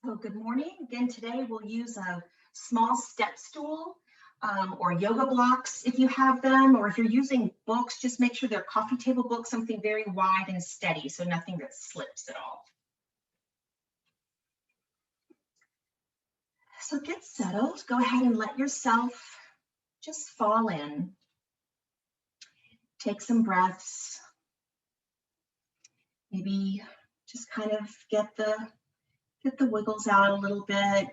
So good morning. Again, today we'll use a small step stool or yoga blocks if you have them, or if you're using books, just make sure they're coffee table books, something very wide and steady, so nothing that slips at all. So get settled. Go ahead and let yourself just fall in. Take some breaths. Maybe just kind of get the wiggles out a little bit.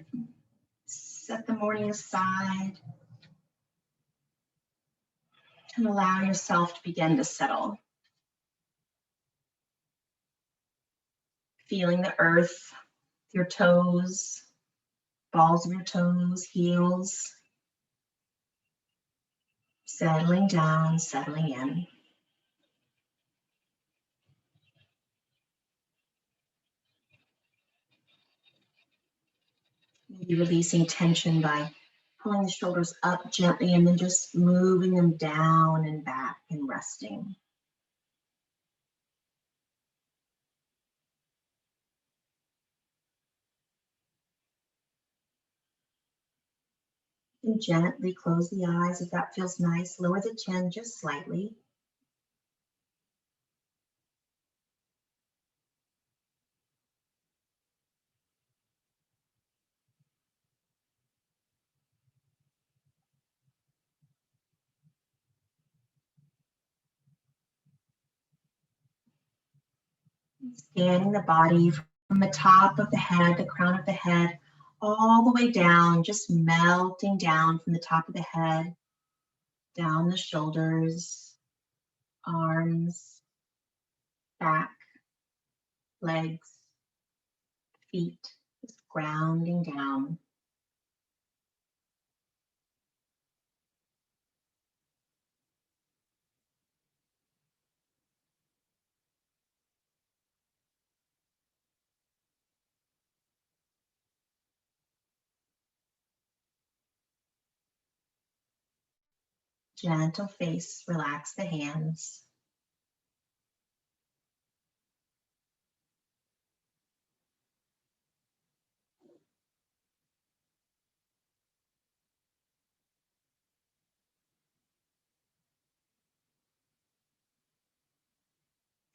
Set the morning aside. And allow yourself to begin to settle. Feeling the earth, your toes, balls of your toes, heels. Settling down, settling in. Maybe releasing tension by pulling the shoulders up gently and then just moving them down and back and resting. And gently close the eyes if that feels nice. Lower the chin just slightly. Scanning the body from the top of the head, the crown of the head, all the way down, just melting down from the top of the head, down the shoulders, arms, back, legs, feet, just grounding down. Gentle face, relax the hands.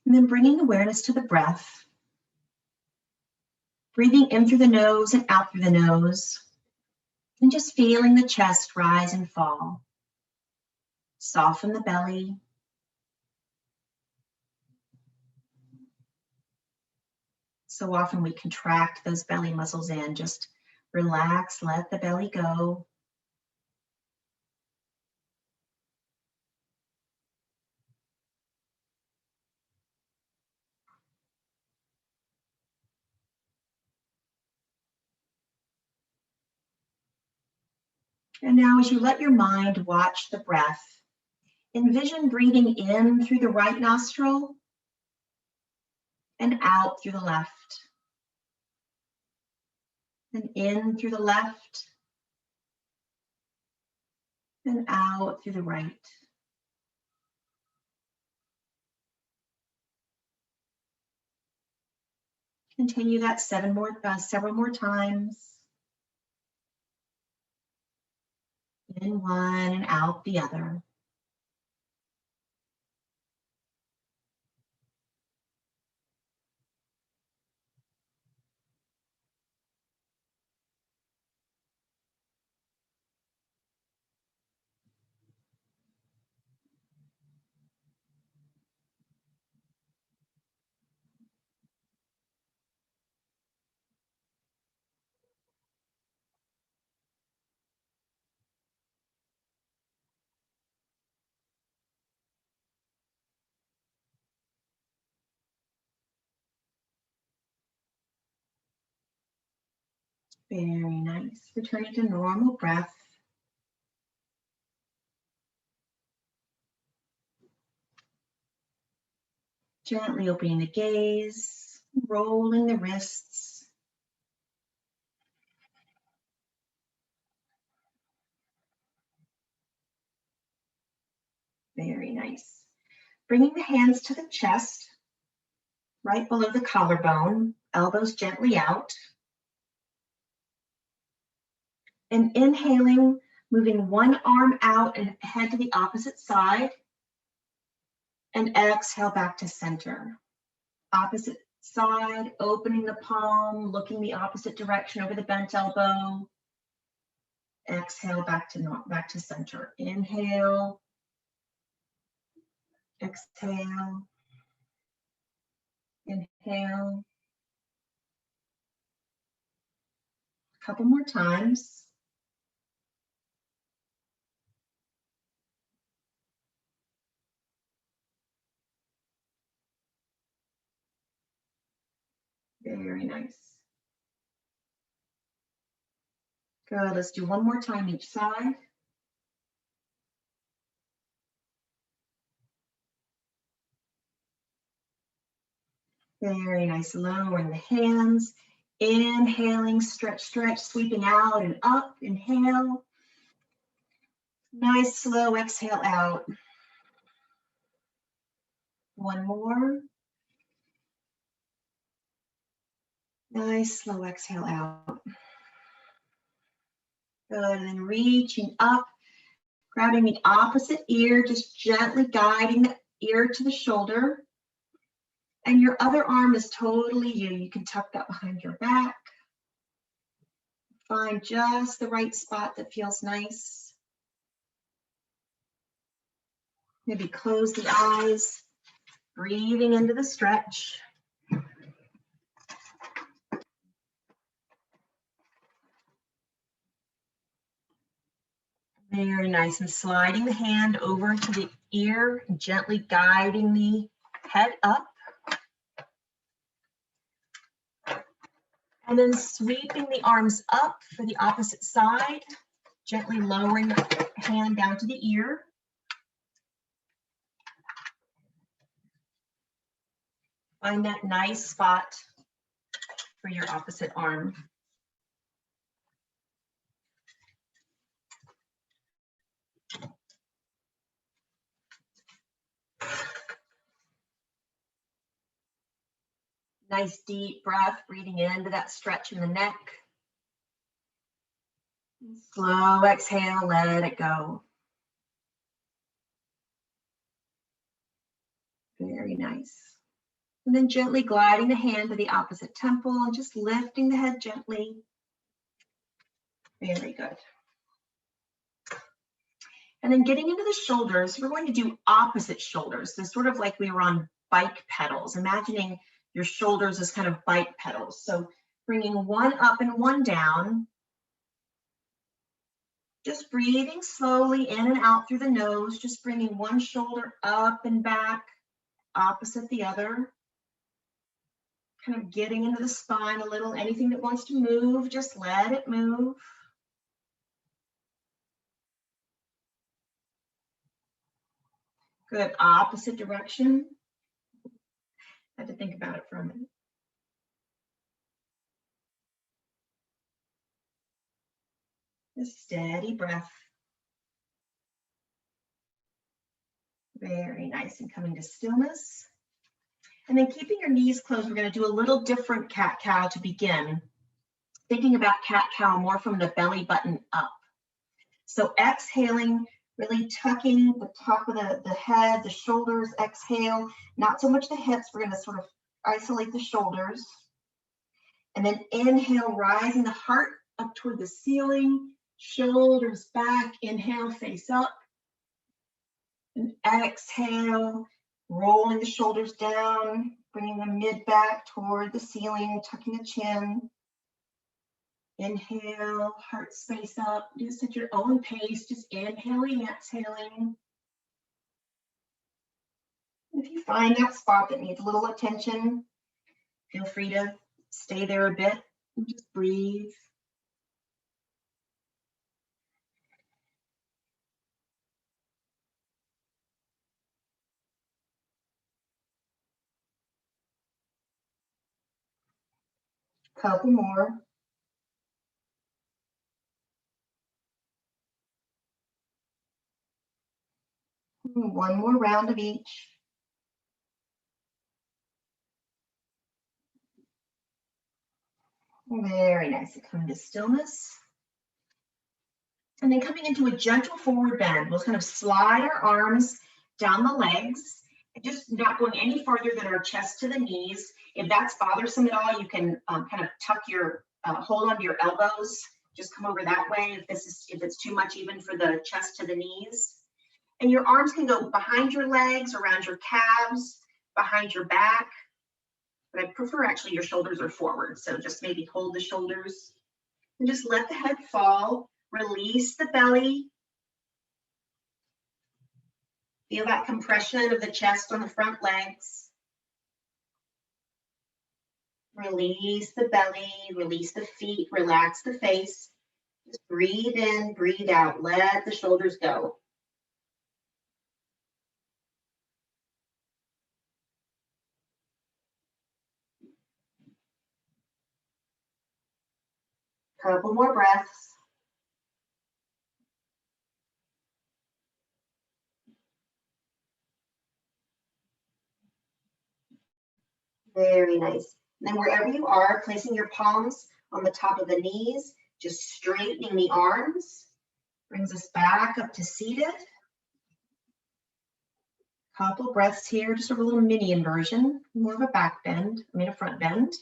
And then bringing awareness to the breath. Breathing in through the nose and out through the nose. And just feeling the chest rise and fall. Soften the belly. So often we contract those belly muscles in. Just relax, let the belly go. And now as you let your mind watch the breath, envision breathing in through the right nostril and out through the left. And in through the left and out through the right. Continue that several more times. In one and out the other. Very nice. Returning to normal breath. Gently opening the gaze, rolling the wrists. Very nice. Bringing the hands to the chest, right below the collarbone, elbows gently out. And inhaling, moving one arm out and head to the opposite side. And exhale back to center. Opposite side, opening the palm, looking the opposite direction over the bent elbow. Exhale back to center. Inhale. Exhale. Inhale. A couple more times. Very nice. Good. Let's do one more time each side. Very nice. Lowering the hands. Inhaling, stretch, stretch, sweeping out and up. Inhale. Nice, slow exhale out. One more. Nice, slow exhale out. Good, and then reaching up, grabbing the opposite ear, just gently guiding the ear to the shoulder. And your other arm is totally you. You can tuck that behind your back. Find just the right spot that feels nice. Maybe close the eyes, breathing into the stretch. Very nice, and sliding the hand over to the ear, gently guiding the head up. And then sweeping the arms up for the opposite side, gently lowering the hand down to the ear. Find that nice spot for your opposite arm. Nice deep breath, breathing into that stretch in the neck. Slow exhale, let it go. Very nice. And then gently gliding the hand to the opposite temple and just lifting the head gently. Very good. And then getting into the shoulders, we're going to do opposite shoulders. So sort of like we were on bike pedals, imagining your shoulders as kind of bike pedals. So bringing one up and one down. Just breathing slowly in and out through the nose, just bringing one shoulder up and back, opposite the other. Kind of getting into the spine a little. Anything that wants to move, just let it move. Good, opposite direction. I had to think about it for a minute. A steady breath. Very nice, and coming to stillness. And then keeping your knees closed, we're going to do a little different cat-cow to begin. Thinking about cat-cow more from the belly button up. So exhaling, really tucking the top of the head, the shoulders, exhale. Not so much the hips, we're going to sort of isolate the shoulders. And then inhale, rising the heart up toward the ceiling, shoulders back, inhale, face up. And exhale, rolling the shoulders down, bringing the mid back toward the ceiling, tucking the chin. Inhale, heart space up, just at your own pace, just inhaling, exhaling. If you find that spot that needs a little attention, feel free to stay there a bit and just breathe. Couple more. One more round of each. Very nice. Come to stillness. And then coming into a gentle forward bend, we'll kind of slide our arms down the legs, just not going any farther than our chest to the knees. If that's bothersome at all, you can kind of tuck your, hold onto your elbows, just come over that way if it's too much even for the chest to the knees. And your arms can go behind your legs, around your calves, behind your back. But I prefer actually your shoulders are forward. So just maybe hold the shoulders and just let the head fall. Release the belly. Feel that compression of the chest on the front legs. Release the belly, release the feet, relax the face. Just breathe in, breathe out. Let the shoulders go. Couple more breaths. Very nice. And then wherever you are, placing your palms on the top of the knees, just straightening the arms, brings us back up to seated. Couple breaths here, just a little mini inversion, more of a back bend, a front bend,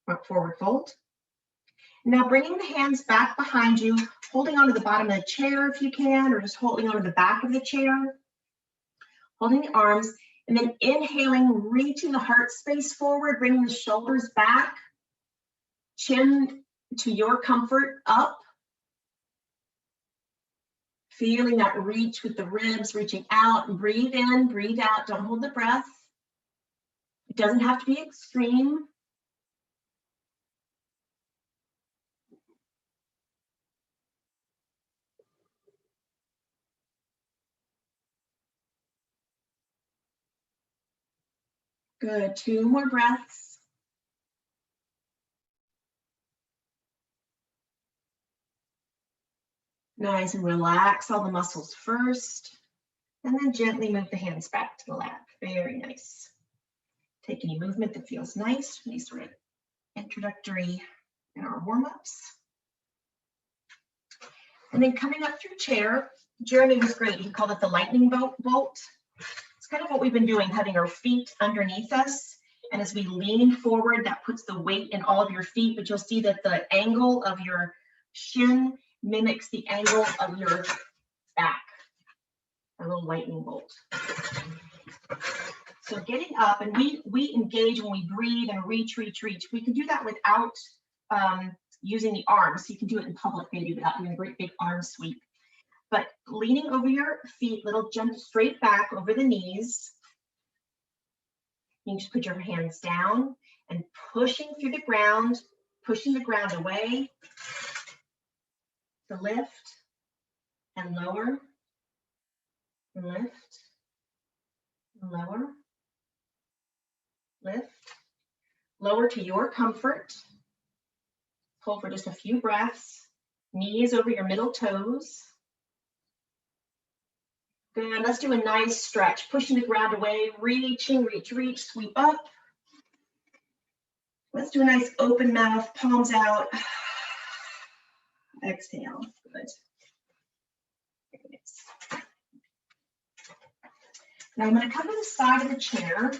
front forward fold. Now bringing the hands back behind you, holding onto the bottom of the chair if you can, or just holding onto the back of the chair, holding the arms, and then inhaling, reaching the heart space forward, bringing the shoulders back, chin to your comfort up. Feeling that reach with the ribs, reaching out, and breathe in, breathe out, don't hold the breath. It doesn't have to be extreme. Good, 2 more breaths. Nice, and relax all the muscles first, and then gently move the hands back to the lap. Very nice. Take any movement that feels nice, nice sort of introductory in our warm-ups. And then coming up through chair, Jeremy was great. He called it the lightning bolt. It's kind of what we've been doing, having our feet underneath us. And as we lean forward, that puts the weight in all of your feet, but you'll see that the angle of your shin mimics the angle of your back. A little lightning bolt. So getting up, and we engage when we breathe and reach. We can do that without using the arms. You can do it in public maybe without doing a great big arm sweep. But leaning over your feet, little jump straight back over the knees. You just put your hands down and pushing through the ground, pushing the ground away to lift and lower, and lift, and lower, lift, lower to your comfort. Hold for just a few breaths, knees over your middle toes. Good, let's do a nice stretch, pushing the ground away, reaching, reach, sweep up. Let's do a nice open mouth, palms out. Exhale, good. Now I'm going to come to the side of the chair.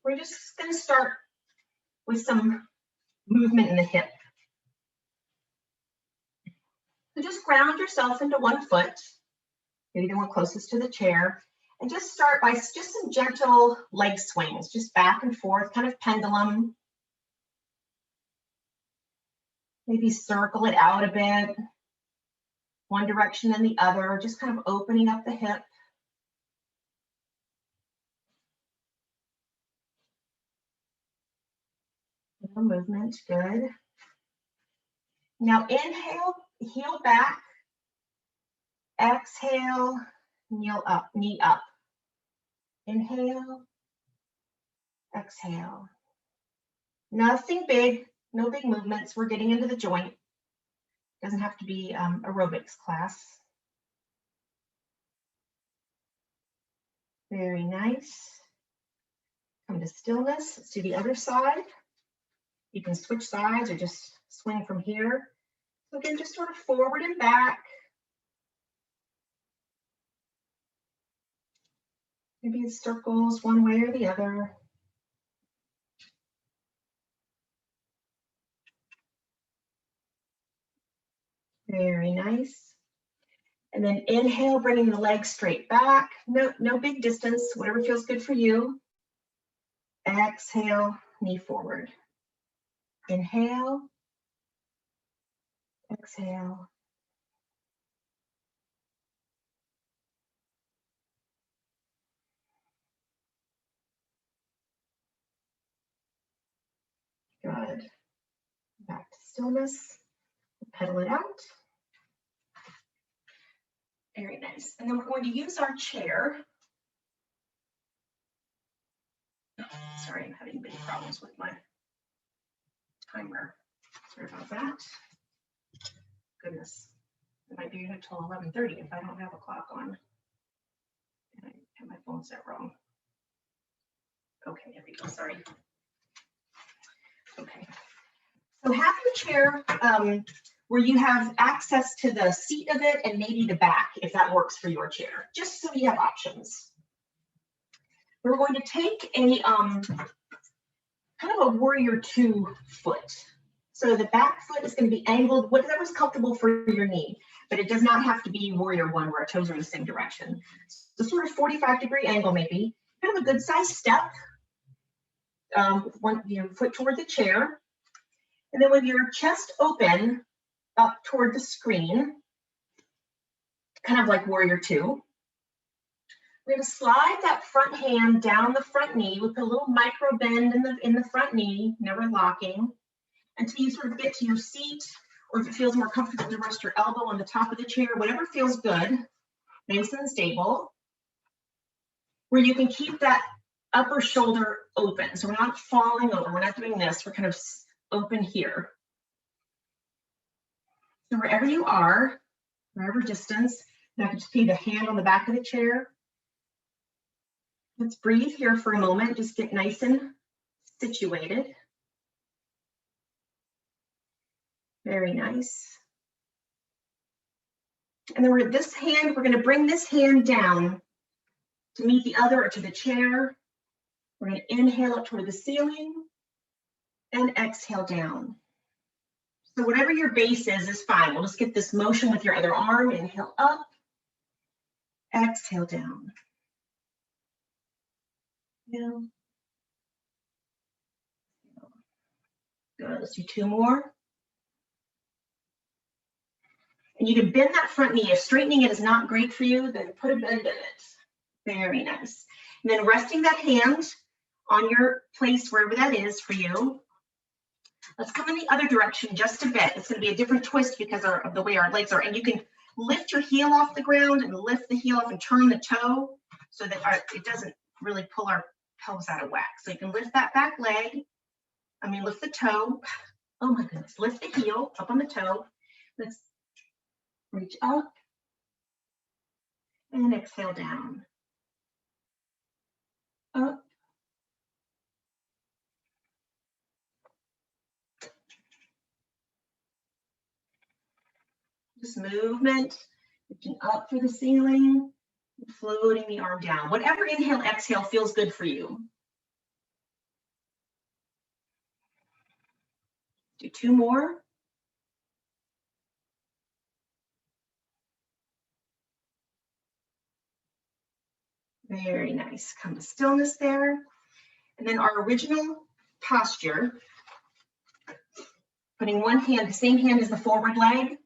We're just going to start with some movement in the hip. So just ground yourself into one foot, maybe the one closest to the chair, and just start by just some gentle leg swings, just back and forth, kind of pendulum. Maybe circle it out a bit, one direction and the other, just kind of opening up the hip. Movement, good. Now inhale, heel back. Exhale, knee up. Inhale, exhale. Nothing big, no big movements. We're getting into the joint. Doesn't have to be aerobics class. Very nice. Come to stillness. Let's do the other side. You can switch sides or just swing from here. So again, just sort of forward and back. Maybe it's circles one way or the other. Very nice. And then inhale, bringing the legs straight back. No big distance, whatever feels good for you. Exhale, knee forward. Inhale. Exhale. Good. Back to stillness. Pedal it out. Very nice. And then we're going to use our chair. Sorry, I'm having big problems with my timer. Sorry about that. Goodness. It might be until 11:30 if I don't have a clock on. And I have my phone set wrong. Okay, there we go. Sorry. Okay. So have your chair where you have access to the seat of it and maybe the back, if that works for your chair, just so you have options. We're going to take a kind of a warrior 2 foot. So the back foot is going to be angled, whatever's comfortable for your knee, but it does not have to be warrior 1 where our toes are in the same direction. So sort of 45-degree angle maybe, kind of a good size step, one foot toward the chair. And then with your chest open up toward the screen, kind of like warrior 2, we're going to slide that front hand down the front knee with a little micro bend in the front knee, never locking, until you sort of get to your seat, or if it feels more comfortable to rest your elbow on the top of the chair, whatever feels good, nice and stable, where you can keep that upper shoulder open. So we're not falling over, we're not doing this, we're kind of open here. So wherever you are, wherever distance, and I can just keep the hand on the back of the chair. Let's breathe here for a moment, just get nice and situated. Very nice. And then we're going to bring this hand down to meet the other or to the chair. We're going to inhale up toward the ceiling and exhale down. So whatever your base is fine. We'll just get this motion with your other arm. Inhale up, exhale down. Good. Let's do 2 more. And you can bend that front knee. If straightening it is not great for you, then put a bend in it. Very nice. And then resting that hand on your place, wherever that is for you. Let's come in the other direction just a bit. It's going to be a different twist because of the way our legs are. And you can lift your heel off the ground and lift the heel off and turn the toe so that it doesn't really pull our pelvis out of whack. So you can lift that back leg. Lift the toe. Oh my goodness. Lift the heel up on the toe. Let's reach up and exhale down. Up. Just movement, reaching up for the ceiling, floating the arm down. Whatever inhale, exhale feels good for you. Do 2 more. Very nice. Come to stillness there. And then our original posture, putting one hand, the same hand as the forward leg.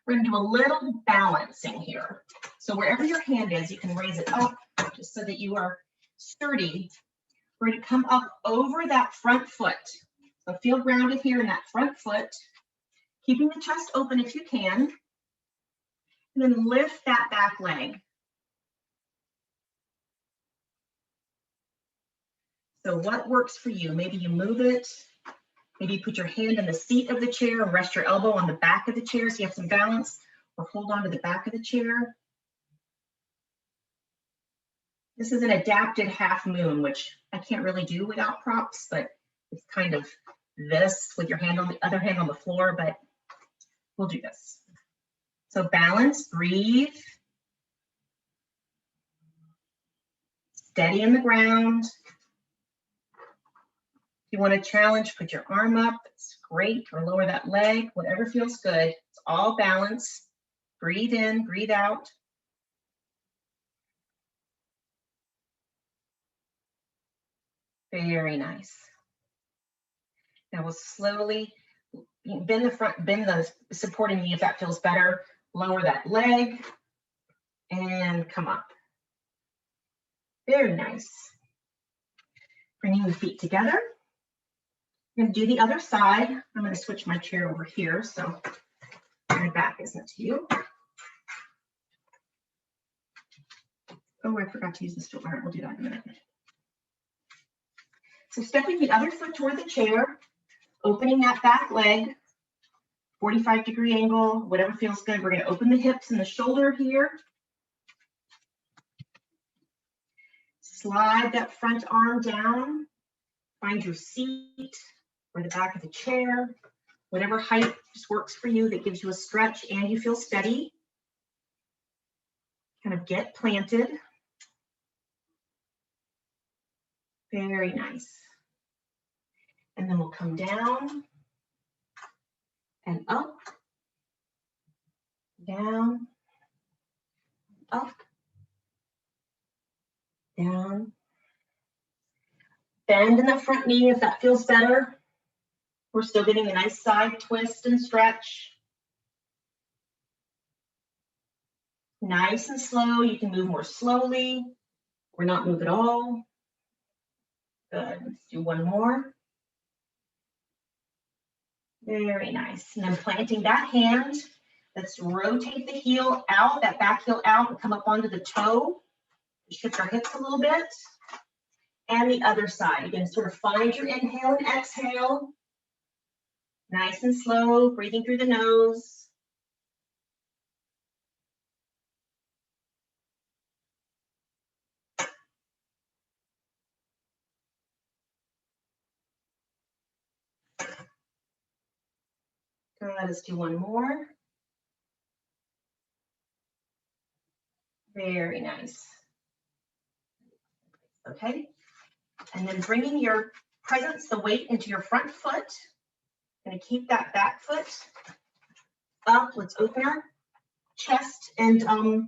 We're going to do a little balancing here. So wherever your hand is, you can raise it up just so that you are sturdy. We're going to come up over that front foot. So feel grounded here in that front foot, keeping the chest open if you can. And then lift that back leg. So what works for you? Maybe you move it. Maybe you put your hand in the seat of the chair and rest your elbow on the back of the chair so you have some balance, or hold on to the back of the chair. This is an adapted half moon, which I can't really do without props, but it's kind of this with your hand on the other hand on the floor, but we'll do this. So balance, breathe. Steady in the ground. If you want to challenge, put your arm up. It's great. Or lower that leg, whatever feels good. It's all balance. Breathe in, breathe out. Very nice. Now we'll slowly bend the front, bend the supporting knee if that feels better. Lower that leg and come up. Very nice. Bringing the feet together. I'm going to do the other side. I'm going to switch my chair over here so my back isn't to you. Oh, I forgot to use the stool. All right, we'll do that in a minute. So stepping the other foot toward the chair, opening that back leg, 45-degree angle, whatever feels good. We're going to open the hips and the shoulder here. Slide that front arm down. Find your seat or the back of the chair. Whatever height just works for you that gives you a stretch and you feel steady. Kind of get planted. Very nice. And then we'll come down and up, down, up, down. Bend in the front knee if that feels better. We're still getting a nice side twist and stretch. Nice and slow. You can move more slowly or not move at all. Good. Let's do one more. Very nice. And then planting that hand, let's rotate the heel out, that back heel out, and come up onto the toe. Shift our hips a little bit. And the other side. Again, sort of find your inhale and exhale. Nice and slow, breathing through the nose. Good, let's do one more. Very nice. Okay, and then bringing your presence, the weight into your front foot. Gonna keep that back foot up. Let's open our chest and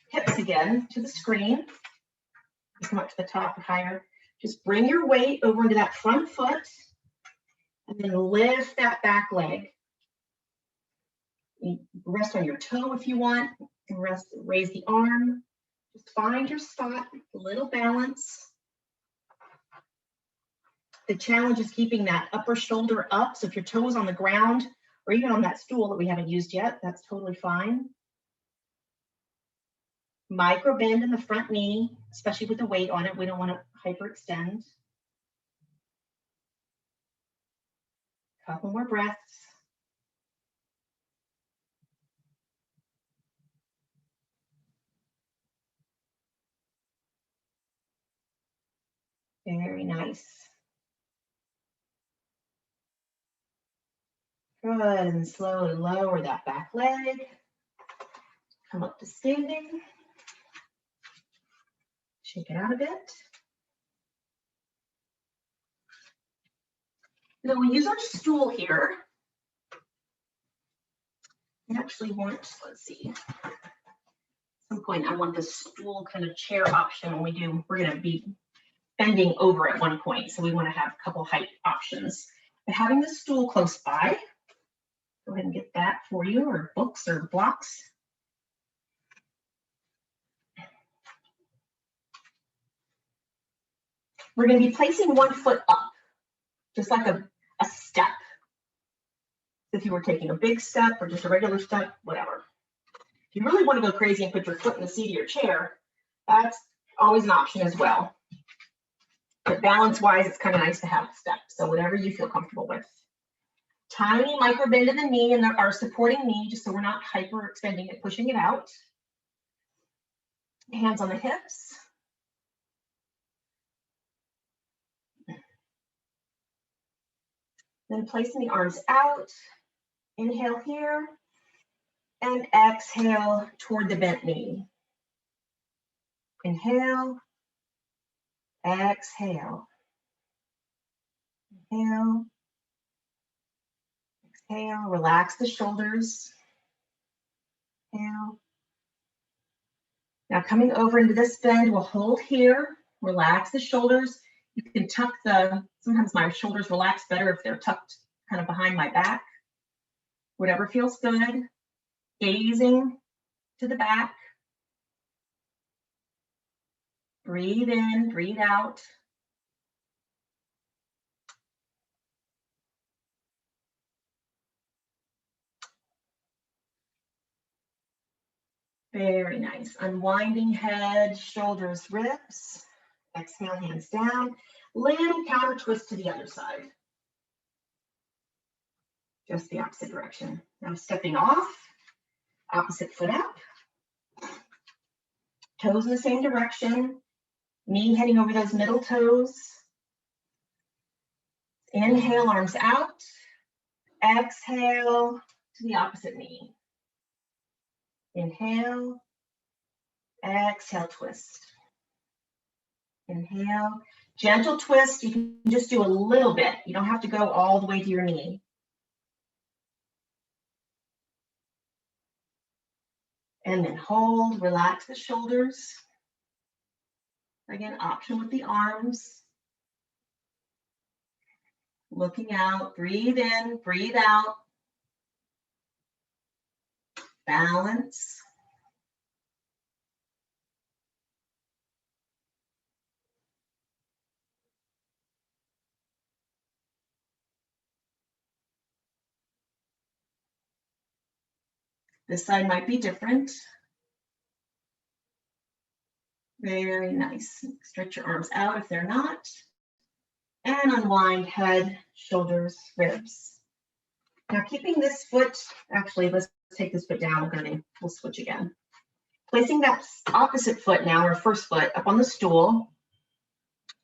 hips again to the screen. Come up to the top and higher. Just bring your weight over into that front foot and then lift that back leg. You rest on your toe if you want. And raise the arm. Just find your spot, a little balance. The challenge is keeping that upper shoulder up. So if your toe is on the ground or even on that stool that we haven't used yet, that's totally fine. Micro bend in the front knee, especially with the weight on it. We don't want to hyperextend. Couple more breaths. Very nice. Good, and slowly lower that back leg. Come up to standing. Shake it out a bit. Now we use our stool here. We actually want, let's see, at some point I want the stool kind of chair option when we do, we're going to be bending over at one point, so we want to have a couple height options. But having the stool close by, go ahead and get that for you, or books or blocks. We're going to be placing one foot up, just like a step. If you were taking a big step or just a regular step, whatever. If you really want to go crazy and put your foot in the seat of your chair, that's always an option as well. But balance-wise, it's kind of nice to have a step. So whatever you feel comfortable with. Tiny micro bend in the knee and our supporting knee, just so we're not hyperextending it, pushing it out. Hands on the hips. Then placing the arms out, inhale here, and exhale toward the bent knee. Inhale, exhale. Inhale, exhale, relax the shoulders. Inhale. Now coming over into this bend, we'll hold here, relax the shoulders. You can tuck sometimes my shoulders relax better if they're tucked kind of behind my back. Whatever feels good. Gazing to the back. Breathe in, breathe out. Very nice. Unwinding head, shoulders, ribs. Exhale, hands down. Little counter twist to the other side. Just the opposite direction. Now stepping off, opposite foot up. Toes in the same direction. Knee heading over those middle toes. Inhale, arms out. Exhale to the opposite knee. Inhale, exhale, twist. Inhale, gentle twist. You can just do a little bit. You don't have to go all the way to your knee. And then hold, relax the shoulders. Again, option with the arms. Looking out, breathe in, breathe out. Balance. This side might be different. Very nice. Stretch your arms out if they're not. And unwind head, shoulders, ribs. Now keeping this foot, actually, let's take this foot down. We'll switch again. Placing that opposite foot now, or first foot, up on the stool.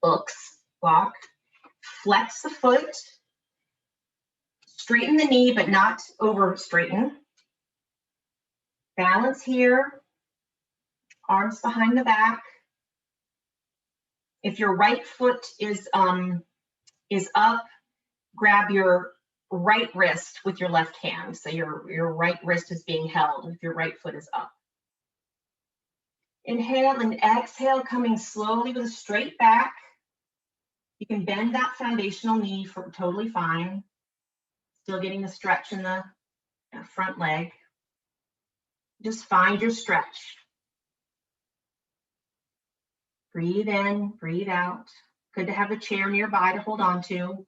Hooks, block. Flex the foot. Straighten the knee, but not over straighten. Balance here. Arms behind the back. If your right foot is up, grab your right wrist with your left hand. So your right wrist is being held if your right foot is up. Inhale and exhale, coming slowly with a straight back. You can bend that foundational knee for totally fine. Still getting the stretch in the front leg. Just find your stretch. Breathe in, breathe out. Good to have a chair nearby to hold on to.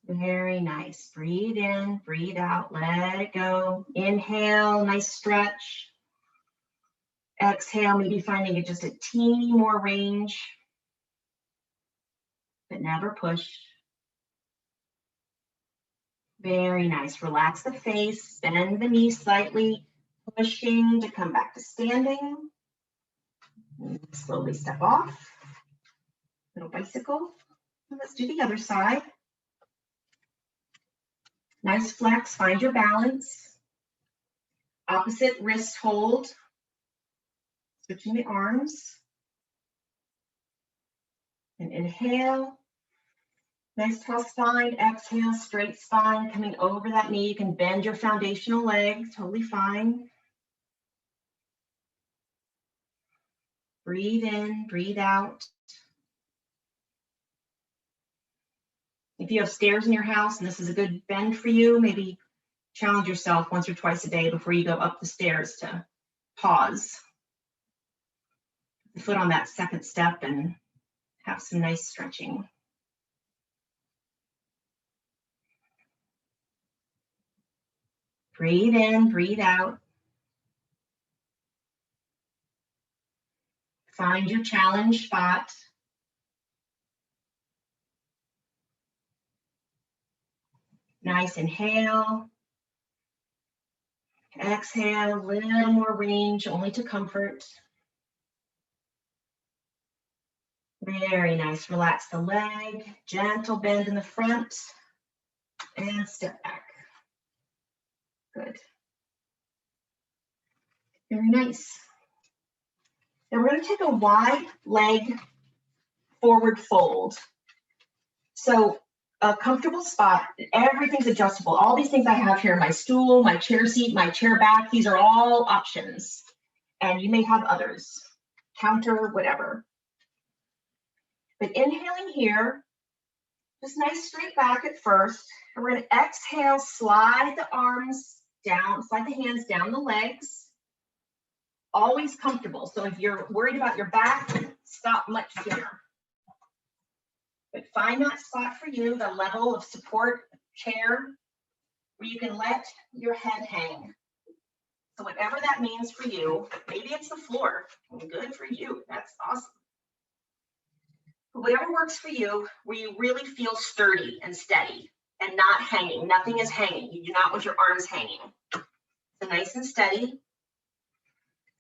Very nice. Breathe in, breathe out, let it go. Inhale, nice stretch. Exhale, maybe finding it just a teeny more range, but never push. Very nice. Relax the face, bend the knee slightly, pushing to come back to standing. Slowly step off. Little bicycle. Let's do the other side. Nice flex, find your balance. Opposite wrist hold. Switching the arms. And inhale. Nice tall spine. Exhale, straight spine coming over that knee. You can bend your foundational leg, totally fine. Breathe in, breathe out. If you have stairs in your house and this is a good bend for you, maybe challenge yourself once or twice a day before you go up the stairs to pause. The foot on that second step and have some nice stretching. Breathe in, breathe out. Find your challenge spot. Nice inhale. Exhale, a little more range, only to comfort. Very nice. Relax the leg, gentle bend in the front, and step back. Good. Very nice. Now we're going to take a wide leg forward fold. So a comfortable spot, everything's adjustable. All these things I have here, my stool, my chair seat, my chair back, these are all options. And you may have others, counter, whatever. But inhaling here, just nice straight back at first. And we're going to exhale, slide the arms down, slide the hands down the legs. Always comfortable. So if you're worried about your back, stop much sooner. But find that spot for you, the level of support chair where you can let your head hang. So whatever that means for you, maybe it's the floor. Good for you. That's awesome. But whatever works for you, where you really feel sturdy and steady and not hanging. Nothing is hanging. You do not want your arms hanging. So nice and steady.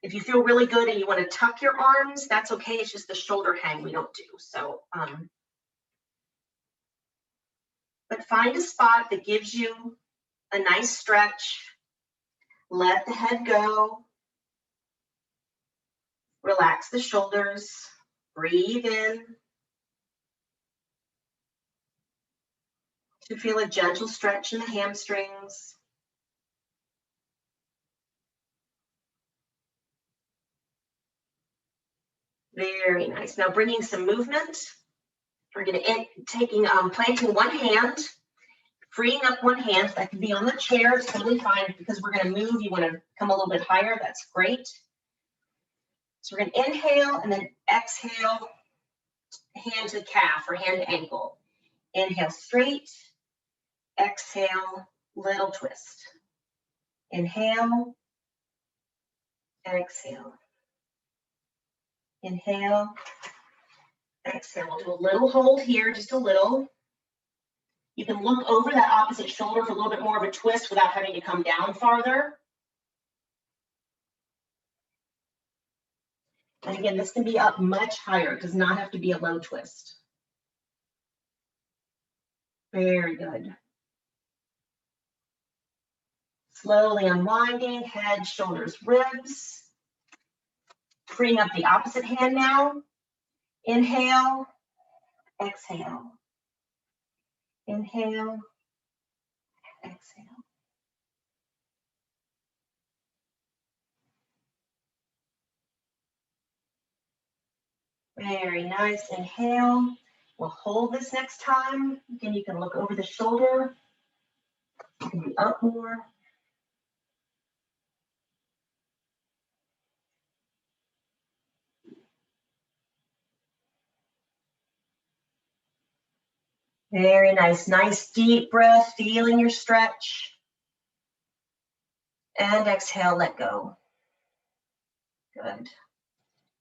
If you feel really good and you want to tuck your arms, that's okay. It's just the shoulder hang we don't do. So, but find a spot that gives you a nice stretch. Let the head go. Relax the shoulders. Breathe in. To feel a gentle stretch in the hamstrings. Very nice. Now bringing some movement. We're going to planting one hand, freeing up one hand. That can be on the chair. It's totally fine. Because we're going to move, you want to come a little bit higher. That's great. So we're going to inhale and then exhale, hand to calf or hand to ankle. Inhale straight. Exhale, little twist. Inhale. Exhale. Inhale. Exhale. We'll do a little hold here, just a little. You can look over that opposite shoulder for a little bit more of a twist without having to come down farther. And again, this can be up much higher. It does not have to be a low twist. Very good. Slowly unwinding, head, shoulders, ribs. Freeing up the opposite hand now. Inhale, exhale. Inhale, exhale. Very nice. Inhale. We'll hold this next time. Again, you can look over the shoulder. You can be up more. Very nice. Nice deep breath, feeling your stretch. And exhale, let go. Good.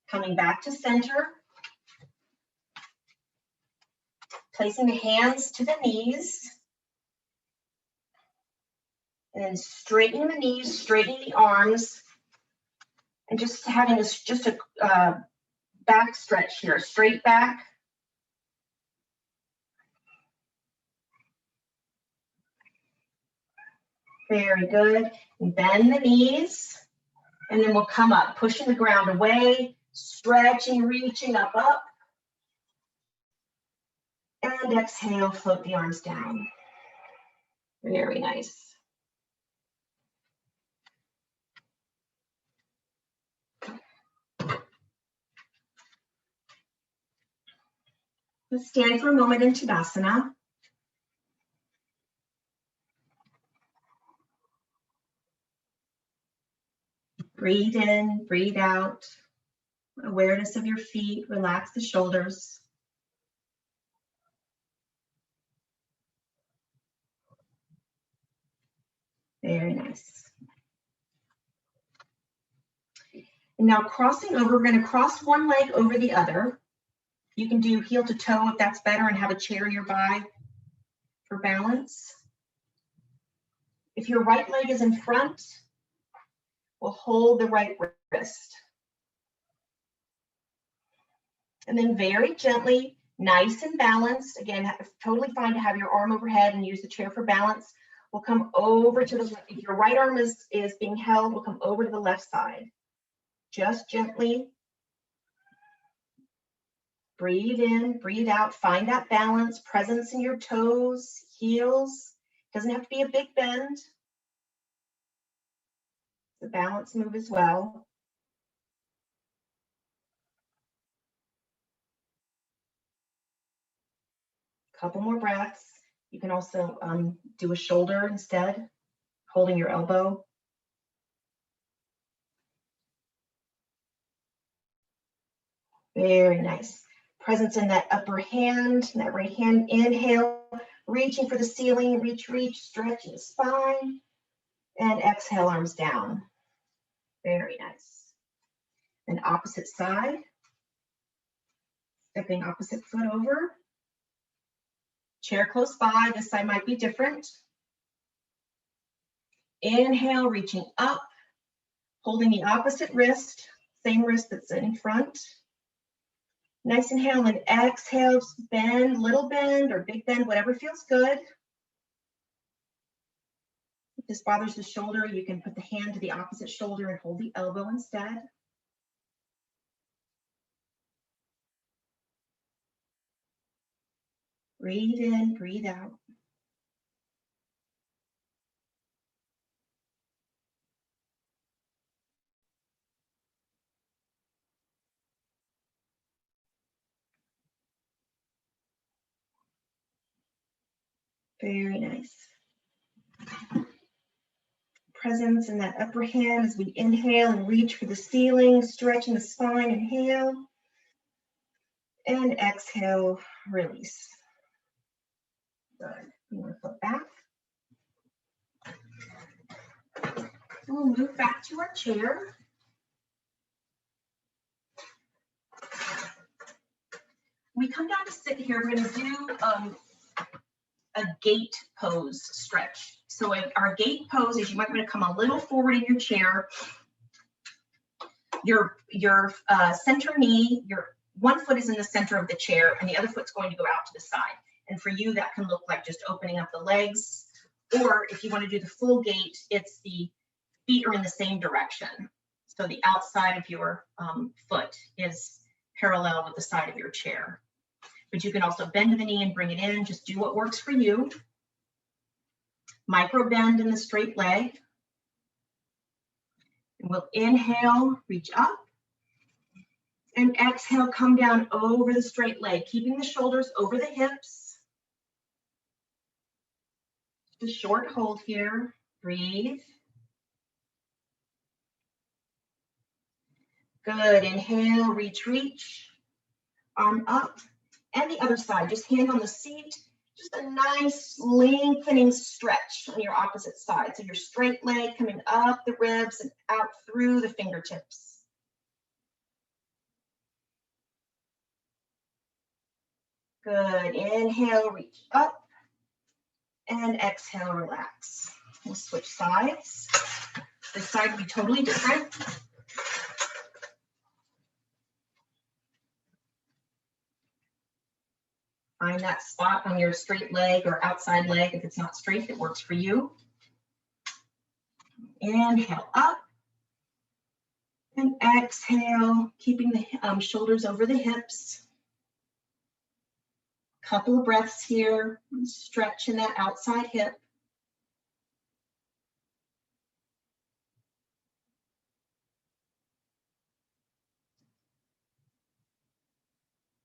Coming back to center. Placing the hands to the knees. And then straightening the knees, straightening the arms. And just having a back stretch here, straight back. Very good. And bend the knees. And then we'll come up, pushing the ground away, stretching, reaching up. And exhale, float the arms down. Very nice. Let's stand for a moment in Tadasana. Breathe in, breathe out. Awareness of your feet, relax the shoulders. Very nice. And now crossing over, we're going to cross one leg over the other. You can do heel to toe if that's better and have a chair nearby for balance. If your right leg is in front, we'll hold the right wrist. And then very gently, nice and balanced. Again, totally fine to have your arm overhead and use the chair for balance. We'll come over to the, if your right arm is being held, we'll come over to the left side. Just gently. Breathe in, breathe out, find that balance, presence in your toes, heels. Doesn't have to be a big bend. The balance move as well. Couple more breaths. You can also do a shoulder instead, holding your elbow. Very nice. Presence in that upper hand, that right hand. Inhale, reaching for the ceiling, reach, stretch the spine. And exhale, arms down. Very nice. And opposite side. Stepping opposite foot over. Chair close by, this side might be different. Inhale, reaching up, holding the opposite wrist, same wrist that's in front. Nice inhale and exhale, bend, little bend or big bend, whatever feels good. If this bothers the shoulder, you can put the hand to the opposite shoulder and hold the elbow instead. Breathe in, breathe out. Very nice. Presence in that upper hand as we inhale and reach for the ceiling, stretching the spine, inhale. And exhale, release. Good. You want to flip back. We'll move back to our chair. We come down to sit here. We're going to do a gate pose stretch. So our gate pose is you might want to come a little forward in your chair. Your center knee, your one foot is in the center of the chair and the other foot's going to go out to the side. And for you, that can look like just opening up the legs. Or if you want to do the full gate, it's the feet are in the same direction. So the outside of your foot is parallel with the side of your chair. But you can also bend the knee and bring it in. Just do what works for you. Micro bend in the straight leg. And we'll inhale, reach up. And exhale, come down over the straight leg, keeping the shoulders over the hips. Just a short hold here. Breathe. Good. Inhale, reach. Arm up. And the other side, just hand on the seat. Just a nice lengthening stretch on your opposite side. So your straight leg coming up the ribs and out through the fingertips. Good. Inhale, reach up. And exhale, relax. We'll switch sides. This side will be totally different. Find that spot on your straight leg or outside leg. If it's not straight, it works for you. Inhale up. And exhale, keeping the shoulders over the hips. Couple of breaths here. Stretch in that outside hip.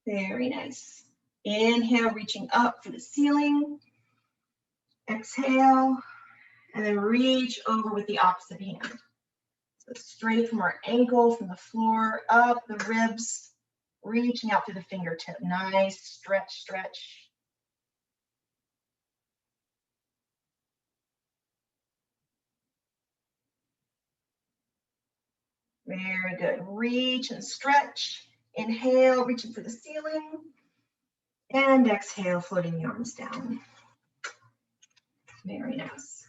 Very nice. Inhale, reaching up for the ceiling. Exhale, and then reach over with the opposite hand. So straight from our ankle, from the floor, up the ribs, reaching out through the fingertip. Nice stretch, stretch. Very good. Reach and stretch. Inhale, reaching for the ceiling. And exhale, floating the arms down. Very nice.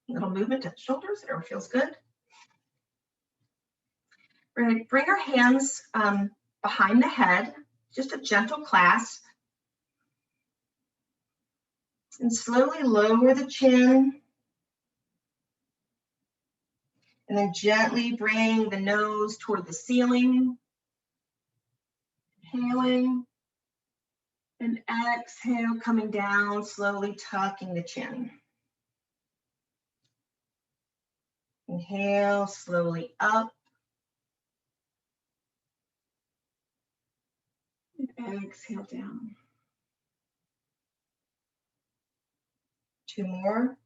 Little movement to the shoulders, whatever feels good. We're going to bring our hands behind the head, just a gentle clasp. And slowly lower the chin. And then gently bring the nose toward the ceiling. Inhaling. And exhale, coming down, slowly tucking the chin. Inhale, slowly up. And exhale down. 2 more.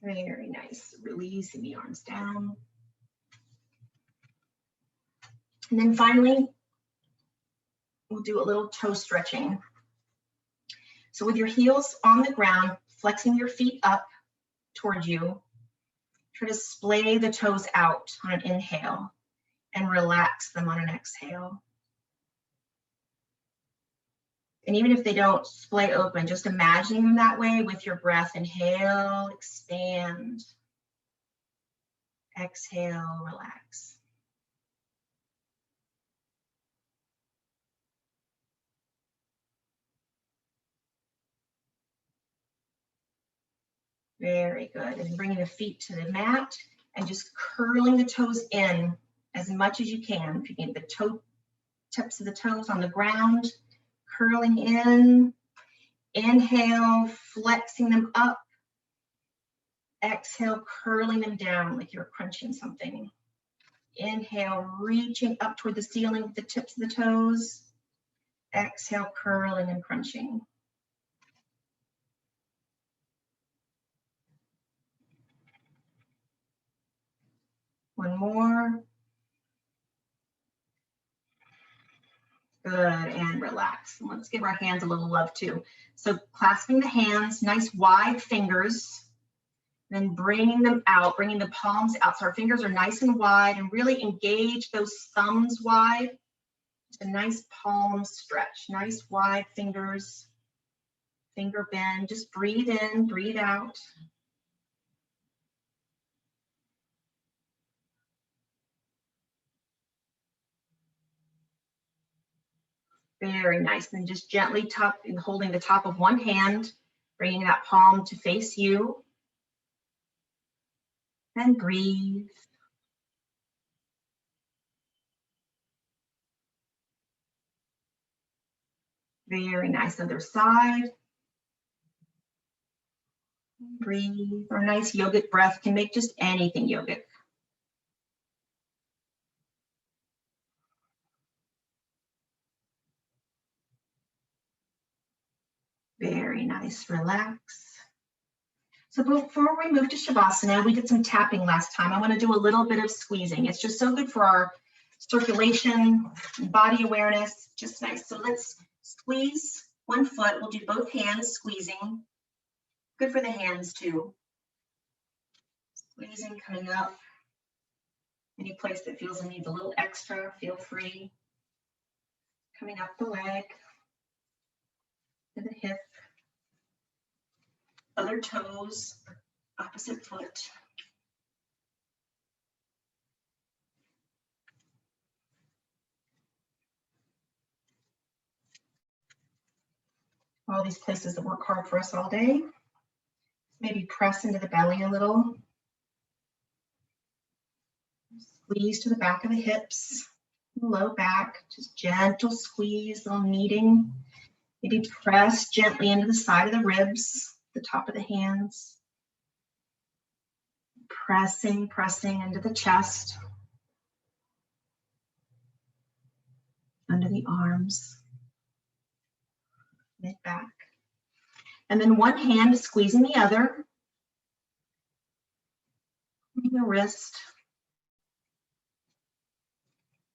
Very nice. Releasing the arms down. And then finally, we'll do a little toe stretching. So with your heels on the ground, flexing your feet up toward you, try to splay the toes out on an inhale and relax them on an exhale. And even if they don't splay open, just imagining them that way with your breath. Inhale, expand. Exhale, relax. Very good. And bringing the feet to the mat and just curling the toes in as much as you can. If you can get the toe tips of the toes on the ground, curling in. Inhale, flexing them up. Exhale, curling them down like you're crunching something. Inhale, reaching up toward the ceiling with the tips of the toes. Exhale, curling and crunching. One more. Good, and relax. And let's give our hands a little love too. So clasping the hands, nice wide fingers, then bringing them out, bringing the palms out. So our fingers are nice and wide and really engage those thumbs wide. Just a nice palm stretch, nice wide fingers, finger bend. Just breathe in, breathe out. Very nice. Then just gently tuck and holding the top of one hand, bringing that palm to face you. And breathe. Very nice. Other side. Breathe. Or a nice yogic breath can make just anything yogic. Very nice. Relax. So before we move to Shavasana, we did some tapping last time. I want to do a little bit of squeezing. It's just so good for our circulation, body awareness, just nice. So let's squeeze one foot. We'll do both hands squeezing. Good for the hands too. Squeezing, coming up. Any place that feels it needs a little extra, feel free. Coming up the leg, to the hip. Other toes, opposite foot. All these places that work hard for us all day. Maybe press into the belly a little. Squeeze to the back of the hips, low back, just gentle squeeze, little kneading. Maybe press gently into the side of the ribs, the top of the hands. Pressing into the chest, under the arms, mid back. And then one hand is squeezing the other. The wrist.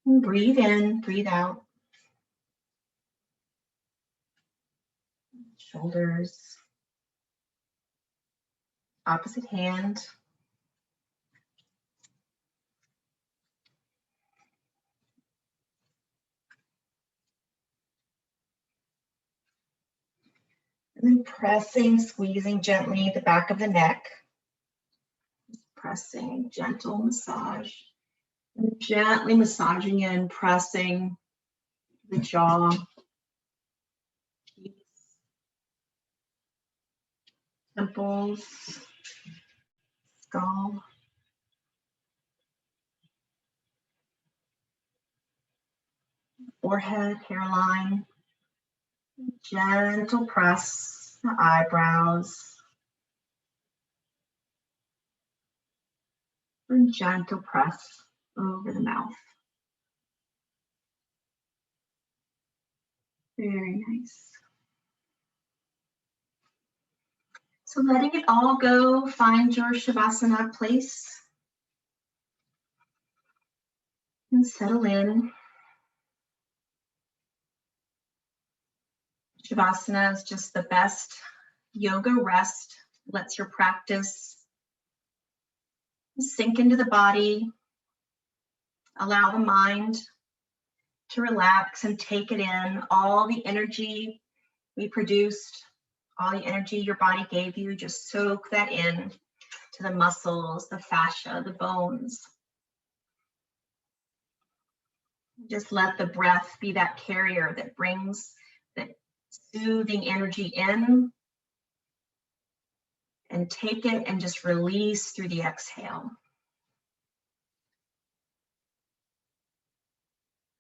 And breathe in, breathe out. Shoulders. Opposite hand. And then pressing, squeezing gently the back of the neck. Pressing, gentle massage. And gently massaging in, pressing the jaw, temples, skull. Forehead, hairline. Gentle press, the eyebrows. And gentle press over the mouth. Very nice. So letting it all go, find your Shavasana place and settle in. Shavasana is just the best yoga rest. Lets your practice sink into the body. Allow the mind to relax and take it in. All the energy we produced, all the energy your body gave you, just soak that in to the muscles, the fascia, the bones. Just let the breath be that carrier that brings that soothing energy in, and take it and just release through the exhale.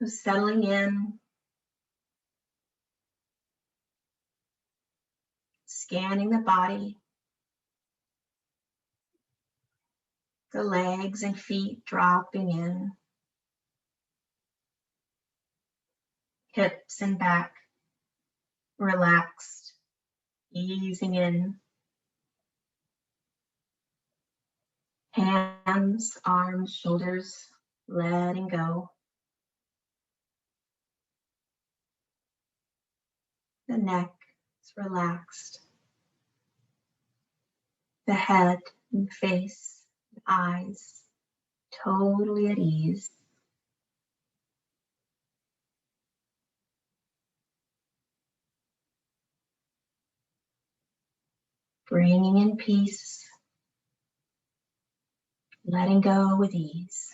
So settling in, scanning the body, the legs and feet dropping in, hips and back relaxed, easing in, hands, arms, shoulders, letting go. The neck is relaxed. The head and face, and eyes, totally at ease. Bringing in peace, letting go with ease.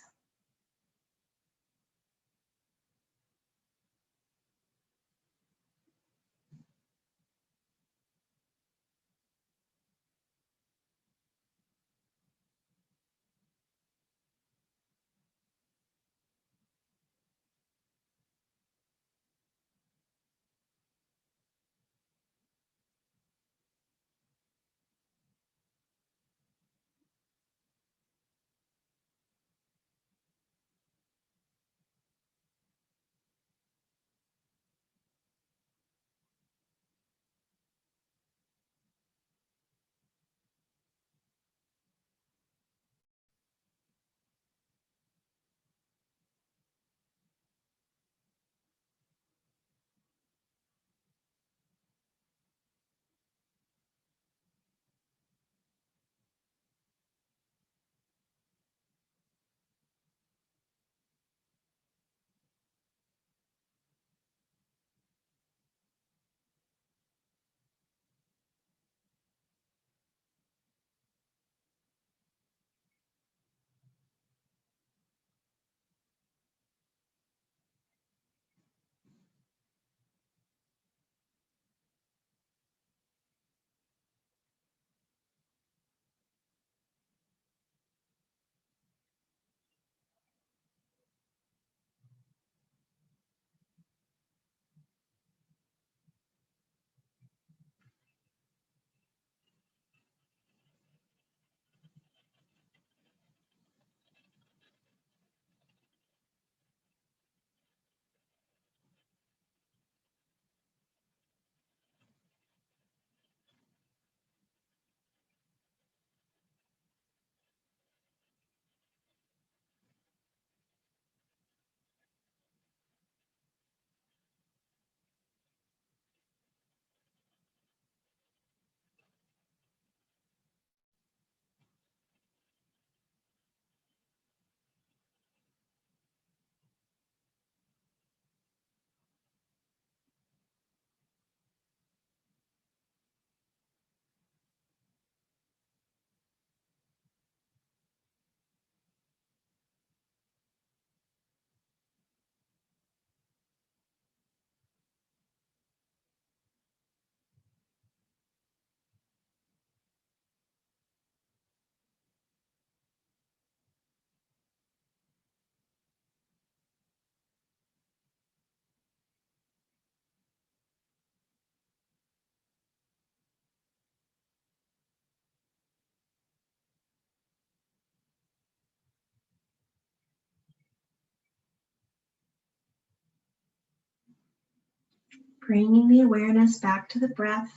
Bringing the awareness back to the breath.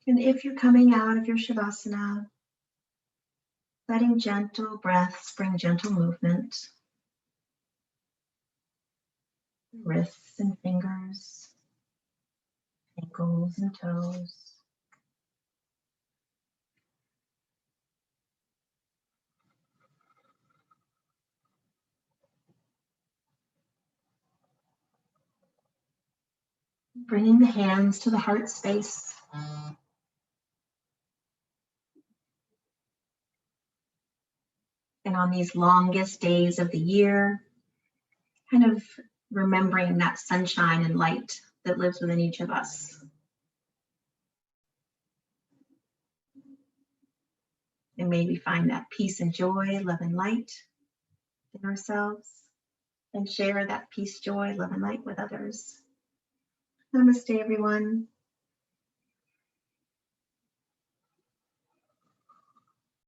And if you're coming out of your Shavasana, letting gentle breaths bring gentle movement. Wrists and fingers, ankles and toes. Bringing the hands to the heart space. And on these longest days of the year, kind of remembering that sunshine and light that lives within each of us. And maybe find that peace and joy, love and light in ourselves, and share that peace, joy, love and light with others. Namaste, everyone.